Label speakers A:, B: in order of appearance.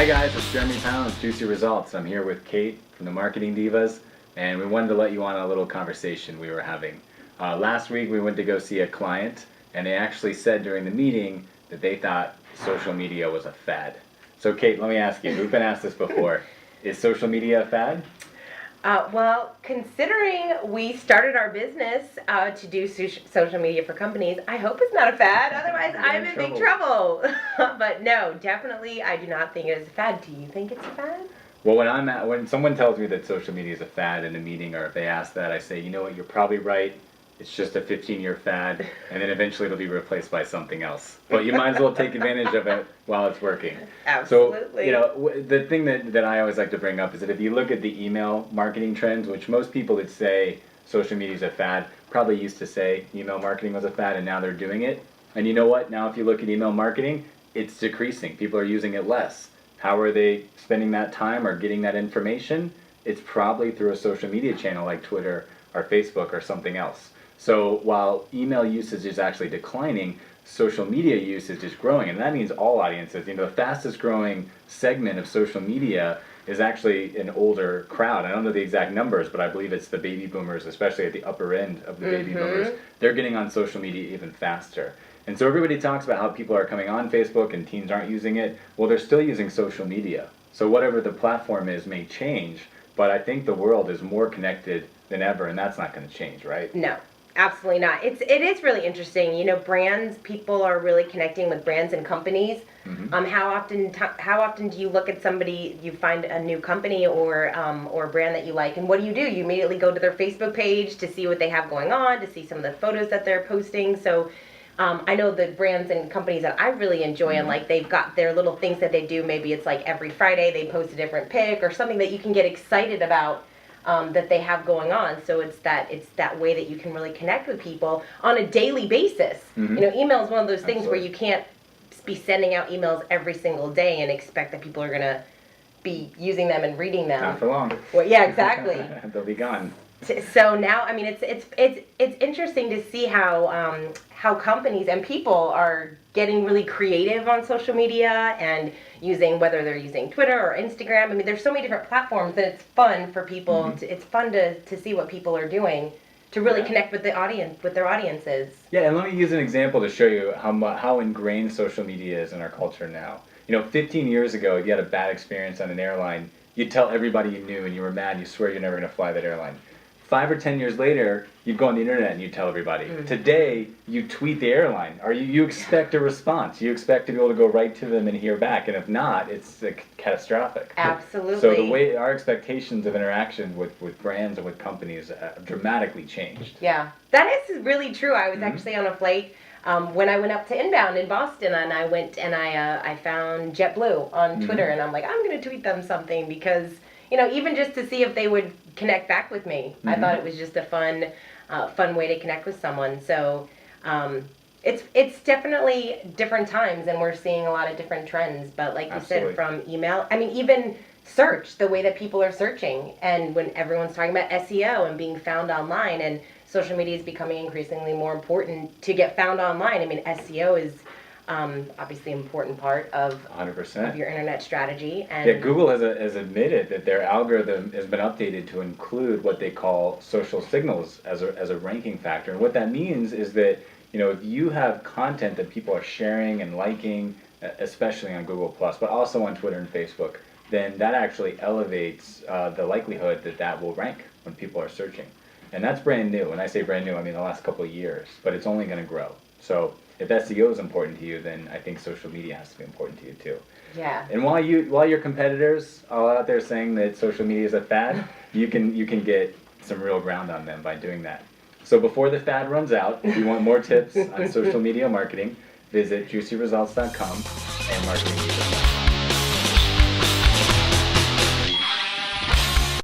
A: Hi guys, it's Jeremy Pound with Juicy Results. I'm here with Kate from the Marketing Divas, and we wanted to let you on a little conversation we were having. Last week we went to go see a client, and they actually said during the meeting that they thought social media was a fad. So Kate, let me ask you, we've been asked this before, is social media a fad?
B: Well, considering we started our business to do social media for companies, I hope it's not a fad. Otherwise, I'm in big trouble. But no, definitely, I do not think it is a fad. Do you think it's a fad?
A: Well, when someone tells me that social media is a fad in a meeting, or if they ask that, I say, you know what, you're probably right. It's just a 15-year fad, and then eventually it'll be replaced by something else. But you might as well take advantage of it while it's working.
B: Absolutely.
A: So, the thing that I always like to bring up is that if you look at the email marketing trends, which most people that say social media is a fad probably used to say email marketing was a fad, and now they're doing it. And you know what? Now if you look at email marketing, it's decreasing. People are using it less. How are they spending that time or getting that information? It's probably through a social media channel like Twitter or Facebook or something else. So while email usage is actually declining, social media usage is growing, and that means all audiences. The fastest growing segment of social media is actually an older crowd. I don't know the exact numbers, but I believe it's the baby boomers, especially at the upper end of the baby boomers. They're getting on social media even faster. And so everybody talks about how people are coming on Facebook and teens aren't using it. Well, they're still using social media. So whatever the platform is may change, but I think the world is more connected than ever, and that's not going to change, right?
B: No. Absolutely not. It is really interesting. Brands, people are really connecting with brands and companies. How often do you look at somebody, you find a new company or a brand that you like, and what do? You immediately go to their Facebook page to see what they have going on, to see some of the photos that they're posting. So I know the brands and companies that I really enjoy, and like they've got their little things that they do. Maybe it's like every Friday they post a different pic or something that you can get excited about. That they have going on. So it's that way that you can really connect with people on a daily basis. Email is one of those things where you can't be sending out emails every single day and expect that people are going to be using them and reading them.
A: Not for long.
B: Well, yeah, exactly.
A: They'll be gone.
B: So now, I mean, it's interesting to see how companies and people are getting really creative on social media and whether they're using Twitter or Instagram. I mean, there's so many different platforms that it's fun for people. It's fun to see what people are doing to really connect with the audience, with their audiences.
A: Yeah, and let me use an example to show you how ingrained social media is in our culture now. 15 years ago, if you had a bad experience on an airline, you'd tell everybody you knew, and you were mad. You swear you're never going to fly that airline. 5 or 10 years later, you'd go on the internet and you'd tell everybody. Today, you tweet the airline, or you expect a response. You expect to be able to go right to them and hear back, and if not, it's catastrophic.
B: Absolutely.
A: So the way our expectations of interaction with brands and with companies dramatically changed.
B: Yeah, that is really true. I was actually on a flight when I went up to Inbound in Boston, and I went and I found JetBlue on Twitter, and I'm like, I'm going to tweet them something because, even just to see if they would connect back with me. I thought it was just a fun way to connect with someone. So it's definitely different times, and we're seeing a lot of different trends. But like you said, from email, I mean, even search, the way that people are searching, and when everyone's talking about SEO and being found online, and social media is becoming increasingly more important to get found online. I mean, SEO is obviously an important part of
A: 100%
B: of your internet strategy. And
A: yeah, Google has admitted that their algorithm has been updated to include what they call social signals as a ranking factor. And what that means is that if you have content that people are sharing and liking, especially on Google Plus, but also on Twitter and Facebook, then that actually elevates the likelihood that will rank when people are searching. And that's brand new. When I say brand new, I mean the last couple of years, but it's only going to grow. So if SEO is important to you, then I think social media has to be important to you too.
B: Yeah.
A: And while your competitors are out there saying that social media is a fad, you can get some real ground on them by doing that. So before the fad runs out, if you want more tips on social media marketing, visit juicyresults.com and marketing.